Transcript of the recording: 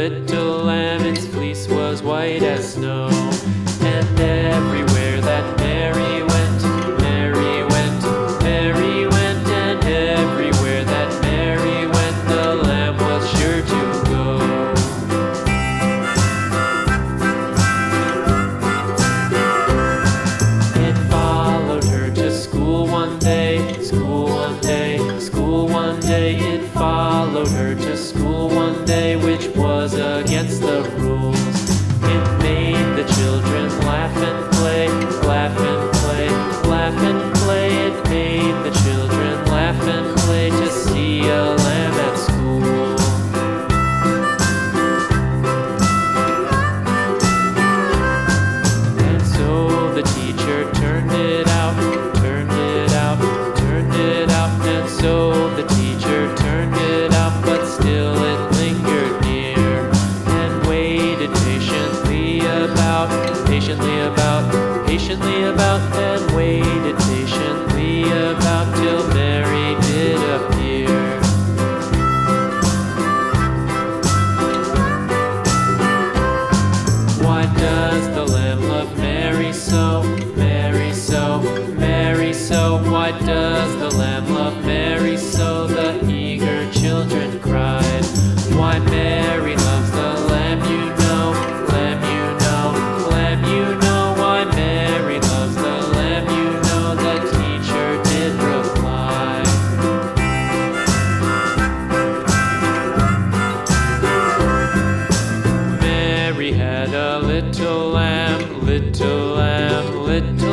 little lamb, its fleece was white as snow. And everywhere that Mary went, Mary went, Mary went, and everywhere that Mary went, the lamb was sure to go. It followed her to school one day, school one day, school one day. It followed her to school one day, which was against the rules. It made the children laugh and play, laugh and play, laugh and play. It made the children laugh and play to see a lamb at school. And so the teacher turned it out, turned it out, turned it out. And so the teacher turned it out, but still it lingered near and waited patiently about, patiently about, patiently about, and waited patiently about till Mary did appear. Why does the lamb love Mary so, Mary so, Mary so? Why does the lamb love Mary so? The eager children cried. Why Mary loves the lamb, you know, lamb, you know, lamb, you know. Why Mary loves the lamb, you know, the teacher did reply. Mary had a little lamb, little lamb, little